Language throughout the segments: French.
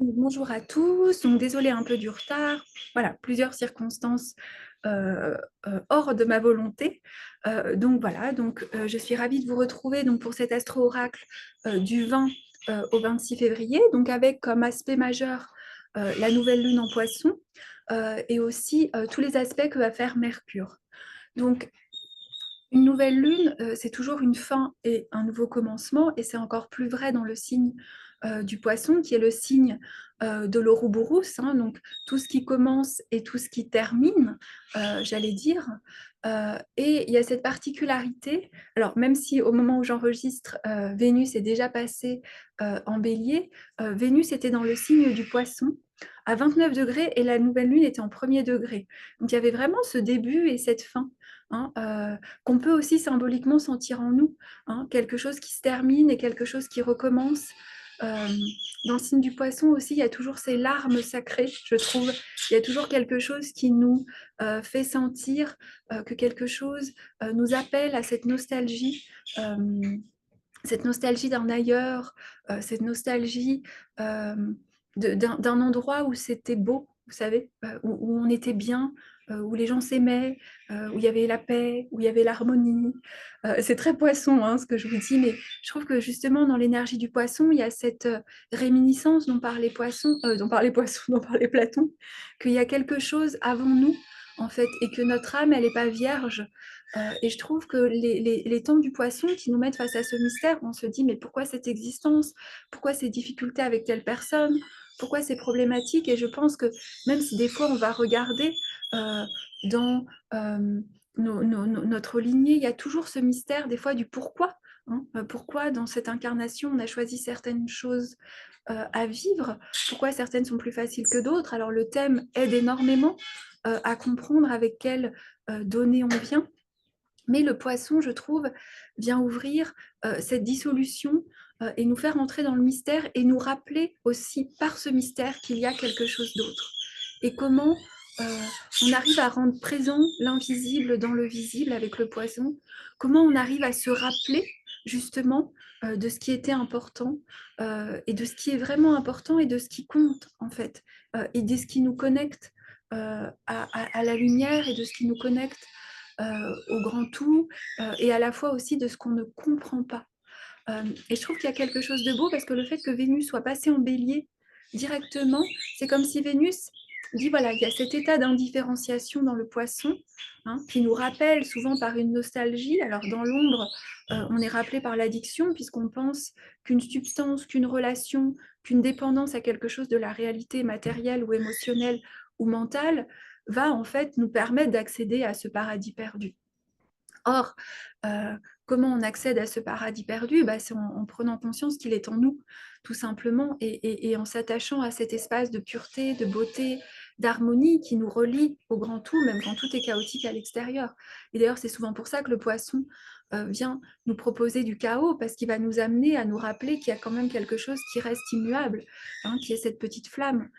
Bonjour à tous, donc désolée un peu du retard. Voilà, plusieurs circonstances euh, hors de ma volonté. Donc voilà, je suis ravie de vous retrouver donc, pour cet astro-oracle du 20 au 26 février, donc avec comme aspect majeur la nouvelle lune en poisson et aussi tous les aspects que va faire Mercure. Donc une nouvelle lune, c'est toujours une fin et un nouveau commencement, et c'est encore plus vrai dans le signe du poisson, qui est le signe de l'Ouroboros, hein, donc tout ce qui commence et tout ce qui termine, j'allais dire. Et il y a cette particularité, alors même si au moment où j'enregistre, Vénus est déjà passée en bélier, Vénus était dans le signe du poisson à 29 degrés et la nouvelle lune était en premier degré. Donc il y avait vraiment ce début et cette fin, hein, qu'on peut aussi symboliquement sentir en nous, hein, quelque chose qui se termine et quelque chose qui recommence. Euh, dans le signe du poisson aussi, il y a toujours ces larmes sacrées, je trouve. Il y a toujours quelque chose qui nous fait sentir que quelque chose nous appelle à euh, cette nostalgie d'un ailleurs, cette nostalgie euh, d'un endroit où c'était beau, vous savez, où on était bien, où les gens s'aimaient, où il y avait la paix, où il y avait l'harmonie. C'est très poisson, hein, ce que je vous dis, mais je trouve que justement dans l'énergie du poisson, il y a cette réminiscence dont parlait Platon, qu'il y a quelque chose avant nous, en fait, et que notre âme, elle n'est pas vierge. Et je trouve que les temps du poisson qui nous mettent face à ce mystère, on se dit, mais pourquoi cette existence? Pourquoi ces difficultés avec telle personne? Pourquoi ces problématiques? Et je pense que même si des fois on va regarder euh, dans notre lignée, il y a toujours ce mystère des fois du pourquoi. Hein. Pourquoi dans cette incarnation on a choisi certaines choses à vivre? Pourquoi certaines sont plus faciles que d'autres? Alors le thème aide énormément à comprendre avec quelles données on vient. Mais le poisson, je trouve, vient ouvrir cette dissolution et nous faire entrer dans le mystère et nous rappeler aussi par ce mystère qu'il y a quelque chose d'autre. Et comment on arrive à rendre présent l'invisible dans le visible avec le poisson, comment on arrive à se rappeler justement de ce qui était important et de ce qui est vraiment important et de ce qui compte en fait, et de ce qui nous connecte à la lumière et de ce qui nous connecte au grand tout, et à la fois aussi de ce qu'on ne comprend pas. Et je trouve qu'il y a quelque chose de beau parce que le fait que Vénus soit passée en bélier directement, c'est comme si Vénus dit, voilà, il y a cet état d'indifférenciation dans le poisson, hein, qui nous rappelle souvent par une nostalgie. Alors dans l'ombre, on est rappelé par l'addiction puisqu'on pense qu'une substance, qu'une relation, qu'une dépendance à quelque chose de la réalité matérielle ou émotionnelle ou mentale va en fait nous permettre d'accéder à ce paradis perdu. Or, euh, comment on accède à ce paradis perdu? Bah, c'est en prenant conscience qu'il est en nous, tout simplement, et en s'attachant à cet espace de pureté, de beauté, d'harmonie qui nous relie au grand tout, même quand tout est chaotique à l'extérieur. Et d'ailleurs, c'est souvent pour ça que le poisson vient nous proposer du chaos, parce qu'il va nous amener à nous rappeler qu'il y a quand même quelque chose qui reste immuable, hein, qui est cette petite flamme.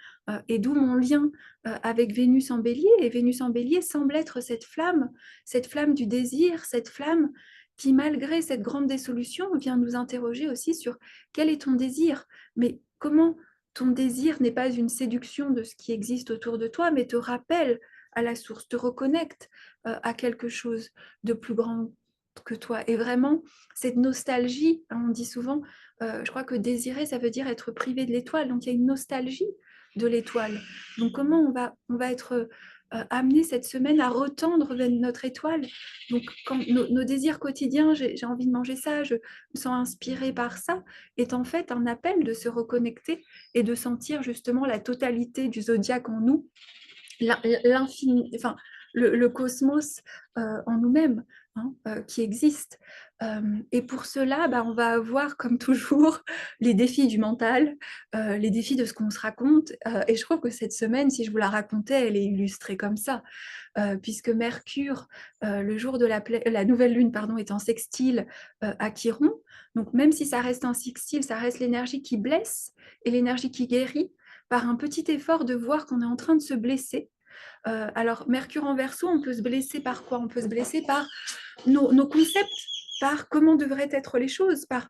Et d'où mon lien avec Vénus en bélier. Et Vénus en bélier semble être cette flamme du désir, cette flamme qui, malgré cette grande dissolution, vient nous interroger aussi sur quel est ton désir, mais comment ton désir n'est pas une séduction de ce qui existe autour de toi, mais te rappelle à la source, te reconnecte à quelque chose de plus grand que toi. Et vraiment, cette nostalgie, hein, on dit souvent, je crois que désirer, ça veut dire être privé de l'étoile, donc il y a une nostalgie de l'étoile. Donc comment on va être amené cette semaine à retendre vers notre étoile. Donc, quand nos désirs quotidiens, j'ai envie de manger ça, je me sens inspirée par ça, est en fait un appel de se reconnecter et de sentir justement la totalité du zodiaque en nous, l'infini, enfin, le cosmos en nous-mêmes, hein, qui existe. Et pour cela, bah, on va avoir, comme toujours, les défis du mental, les défis de ce qu'on se raconte. Et je trouve que cette semaine, si je vous la racontais, elle est illustrée comme ça, puisque Mercure, le jour de la nouvelle lune, pardon, est en sextile à Chiron. Donc même si ça reste un sextile, ça reste l'énergie qui blesse et l'énergie qui guérit par un petit effort de voir qu'on est en train de se blesser. Alors, Mercure en Verseau, on peut se blesser par quoi? On peut se blesser par nos concepts, par comment devraient être les choses, par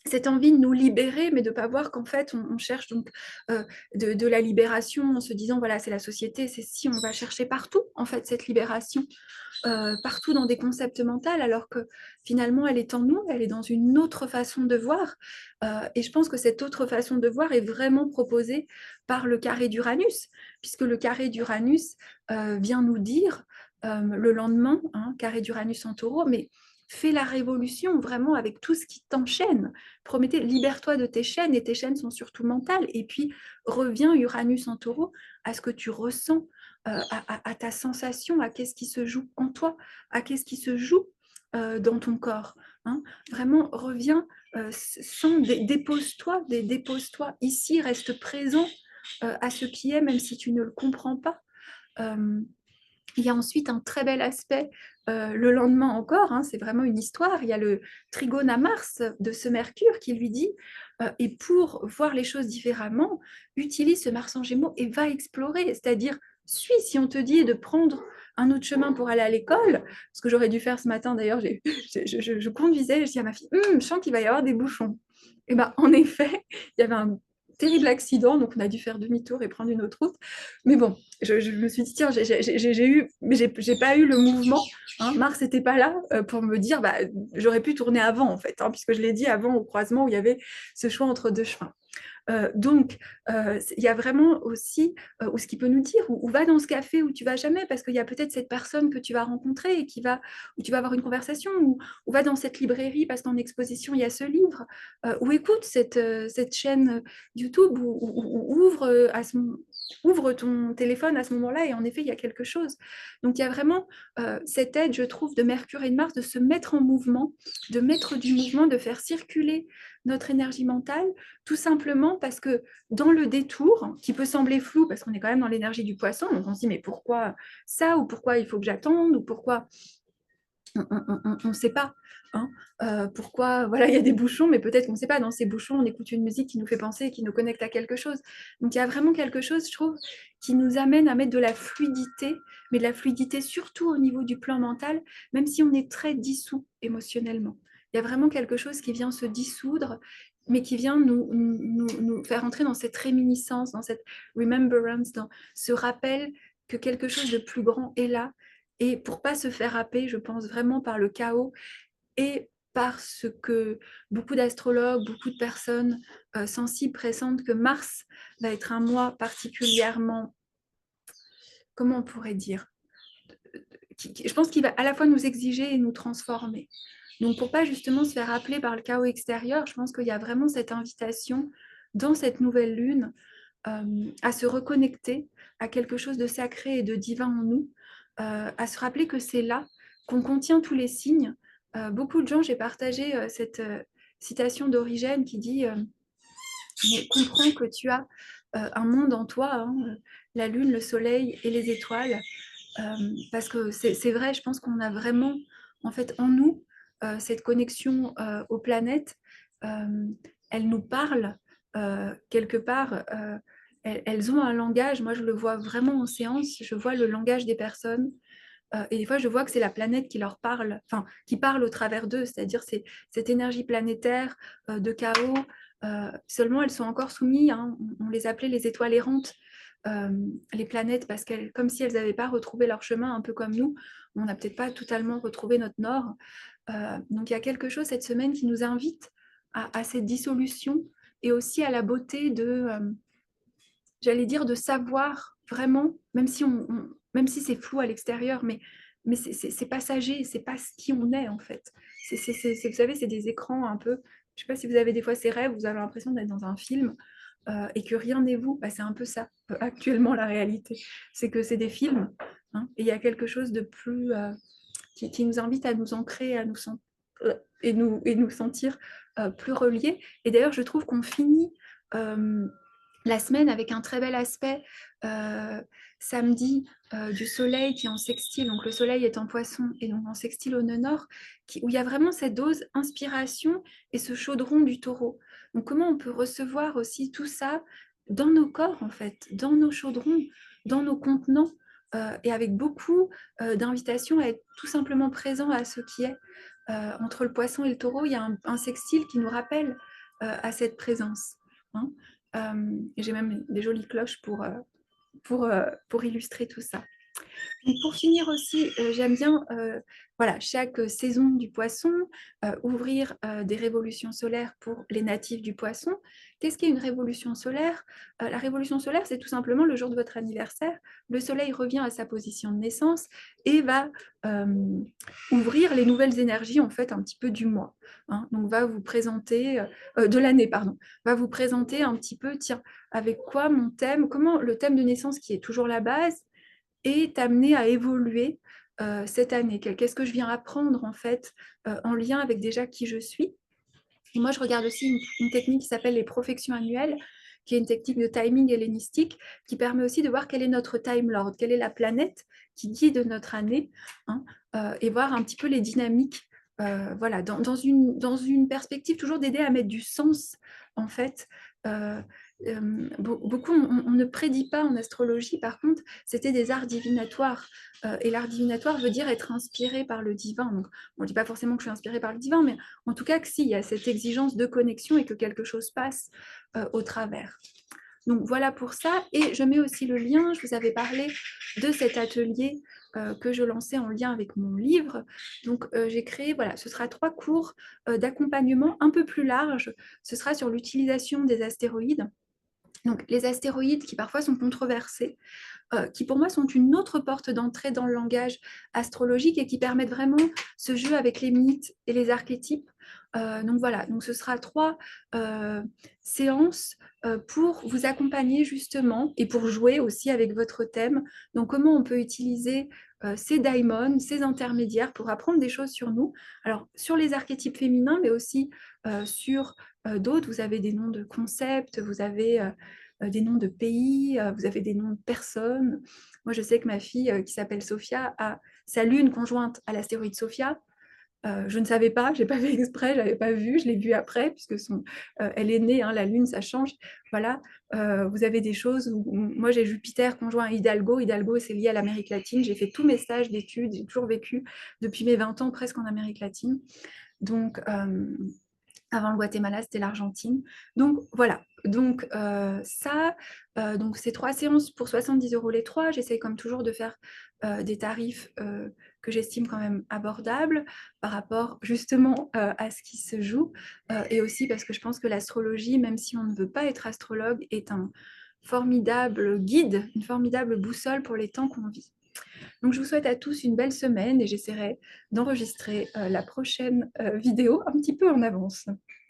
cette envie de nous libérer, mais de ne pas voir qu'en fait, on cherche donc de la libération en se disant, voilà, c'est la société, c'est si, on va chercher partout, en fait, cette libération, partout dans des concepts mentaux, alors que finalement, elle est en nous, elle est dans une autre façon de voir. Et je pense que cette autre façon de voir est vraiment proposée par le carré d'Uranus, puisque le carré d'Uranus vient nous dire le lendemain, hein, carré d'Uranus en taureau, mais fais la révolution vraiment avec tout ce qui t'enchaîne. Prométhée, libère-toi de tes chaînes, et tes chaînes sont surtout mentales. Et puis, reviens, Uranus en taureau, à ce que tu ressens, à ta sensation, à qu'est-ce qui se joue en toi, à qu'est-ce qui se joue dans ton corps. Hein. Vraiment, reviens, dépose-toi, dépose-toi ici, reste présent à ce qui est, même si tu ne le comprends pas. Il y a ensuite un très bel aspect le lendemain encore, hein, c'est vraiment une histoire. Il y a le trigone à Mars de ce Mercure qui lui dit et pour voir les choses différemment, utilise ce Mars en Gémeaux et va explorer, c'est-à-dire suis si on te dit de prendre un autre chemin pour aller à l'école, ce que j'aurais dû faire ce matin d'ailleurs, je conduisais, je dis à ma fille, je sens qu'il va y avoir des bouchons. Et bien en effet, il y avait un terrible accident, donc on a dû faire demi-tour et prendre une autre route. Mais bon, je me suis dit, tiens, j'ai pas eu le mouvement. Hein, Mars n'était pas là pour me dire, bah, j'aurais pu tourner avant, en fait, hein, puisque je l'ai dit avant au croisement où il y avait ce choix entre deux chemins. Donc, il y a vraiment aussi, ou ce qu'il peut nous dire, ou va dans ce café où tu vas jamais, parce qu'il y a peut-être cette personne que tu vas rencontrer et où tu vas avoir une conversation, ou va dans cette librairie parce qu'en exposition, il y a ce livre, ou écoute cette chaîne YouTube, ou ouvre ton téléphone à ce moment-là, et en effet, il y a quelque chose. Donc, il y a vraiment cette aide, je trouve, de Mercure et de Mars, de se mettre en mouvement, de mettre du mouvement, de faire circuler notre énergie mentale, tout simplement parce que dans le détour, qui peut sembler flou, parce qu'on est quand même dans l'énergie du poisson, donc on se dit, mais pourquoi ça, ou pourquoi il faut que j'attende, ou pourquoi on ne sait pas. Hein. Pourquoi, voilà, il y a des bouchons, mais peut-être qu'on ne sait pas. Dans ces bouchons, on écoute une musique qui nous fait penser et qui nous connecte à quelque chose. Donc il y a vraiment quelque chose, je trouve, qui nous amène à mettre de la fluidité, mais de la fluidité surtout au niveau du plan mental, même si on est très dissous émotionnellement. Il y a vraiment quelque chose qui vient se dissoudre, mais qui vient nous faire entrer dans cette réminiscence, dans cette remembrance, dans ce rappel que quelque chose de plus grand est là. Et pour pas se faire happer, je pense vraiment par le chaos et parce que beaucoup d'astrologues, beaucoup de personnes sensibles pressentent que Mars va être un mois particulièrement, comment on pourrait dire, je pense qu'il va à la fois nous exiger et nous transformer. Donc pour pas justement se faire appeler par le chaos extérieur, je pense qu'il y a vraiment cette invitation dans cette nouvelle lune à se reconnecter à quelque chose de sacré et de divin en nous, à se rappeler que c'est là, qu'on contient tous les signes. Beaucoup de gens, j'ai partagé cette citation d'Origène qui dit mais comprends que tu as un monde en toi, hein, la lune, le soleil et les étoiles, parce que c'est vrai, je pense qu'on a vraiment en fait en nous cette connexion aux planètes. Euh, elles nous parlent quelque part. Elles ont un langage. Moi, je le vois vraiment en séance. Je vois le langage des personnes. Et des fois, je vois que c'est la planète qui leur parle, enfin, qui parle au travers d'eux, c'est-à-dire c'est cette énergie planétaire de chaos. Seulement, elles sont encore soumises, hein, on les appelait les étoiles errantes, euh, les planètes, parce qu'elles, comme si elles n'avaient pas retrouvé leur chemin, un peu comme nous, on n'a peut-être pas totalement retrouvé notre nord. Donc, il y a quelque chose cette semaine qui nous invite à cette dissolution et aussi à la beauté de, j'allais dire, de savoir vraiment, même si c'est flou à l'extérieur, mais c'est passager, c'est pas ce qui on est en fait. Vous savez, c'est des écrans un peu, je sais pas si vous avez des fois ces rêves, vous avez l'impression d'être dans un film et que rien n'est vous. Bah, c'est un peu ça, actuellement, la réalité. C'est que c'est des films, hein, et il y a quelque chose de plus qui nous invite à nous ancrer, à nous et nous sentir plus reliés. Et d'ailleurs, je trouve qu'on finit la semaine avec un très bel aspect samedi du soleil qui est en sextile, donc le soleil est en poisson et donc en sextile au nœud nord, où il y a vraiment cette dose inspiration et ce chaudron du taureau. Donc comment on peut recevoir aussi tout ça dans nos corps en fait, dans nos chaudrons, dans nos contenants, et avec beaucoup d'invitations à être tout simplement présent à ce qui est. Entre le poisson et le taureau, il y a un sextile qui nous rappelle à cette présence, hein. Et j'ai même des jolies cloches pour illustrer tout ça. Donc pour finir aussi, j'aime bien voilà, chaque saison du poisson, ouvrir des révolutions solaires pour les natifs du poisson. Qu'est-ce qu'est une révolution solaire? La révolution solaire, c'est tout simplement le jour de votre anniversaire, le soleil revient à sa position de naissance et va ouvrir les nouvelles énergies en fait un petit peu du mois, hein. Donc va vous présenter, de l'année, pardon, va vous présenter un petit peu, tiens, avec quoi mon thème, comment le thème de naissance qui est toujours la base, est amené à évoluer cette année. Qu'est-ce que je viens apprendre en fait en lien avec déjà qui je suis. Et moi, je regarde aussi une technique qui s'appelle les profections annuelles, qui est une technique de timing hellénistique, qui permet aussi de voir quel est notre Time Lord, quelle est la planète qui guide notre année, hein, et voir un petit peu les dynamiques, voilà, dans une perspective toujours d'aider à mettre du sens, en fait. Beaucoup, on ne prédit pas en astrologie, par contre, c'était des arts divinatoires. Et l'art divinatoire veut dire être inspiré par le divin. Donc, on ne dit pas forcément que je suis inspirée par le divin, mais en tout cas que si, il y a cette exigence de connexion et que quelque chose passe au travers. Donc voilà pour ça. Et je mets aussi le lien, je vous avais parlé de cet atelier que je lançais en lien avec mon livre. Donc j'ai créé, voilà, ce sera 3 cours d'accompagnement un peu plus larges. Ce sera sur l'utilisation des astéroïdes. Donc les astéroïdes qui parfois sont controversés, qui pour moi sont une autre porte d'entrée dans le langage astrologique et qui permettent vraiment ce jeu avec les mythes et les archétypes. Donc voilà, donc ce sera 3 séances pour vous accompagner justement et pour jouer aussi avec votre thème. Donc comment on peut utiliser ces daimons, ces intermédiaires pour apprendre des choses sur nous. Alors sur les archétypes féminins, mais aussi sur d'autres. Vous avez des noms de concepts, vous avez des noms de pays, vous avez des noms de personnes. Moi, je sais que ma fille, qui s'appelle Sophia, a sa lune conjointe à l'astéroïde Sophia. Je ne savais pas, je n'ai pas fait exprès, je ne l'avais pas vu, je l'ai vu après, puisque elle est née, hein, la lune, ça change. Voilà, vous avez des choses où moi j'ai Jupiter conjoint à Hidalgo. Hidalgo, c'est lié à l'Amérique latine. J'ai fait tous mes stages d'études, j'ai toujours vécu depuis mes 20 ans presque en Amérique latine. Donc, avant le Guatemala, c'était l'Argentine. Donc voilà, donc donc c'est 3 séances pour 70 € les 3. J'essaye comme toujours de faire des tarifs que j'estime quand même abordables par rapport justement à ce qui se joue. Et aussi parce que je pense que l'astrologie, même si on ne veut pas être astrologue, est un formidable guide, une formidable boussole pour les temps qu'on vit. Donc je vous souhaite à tous une belle semaine et j'essaierai d'enregistrer la prochaine vidéo un petit peu en avance.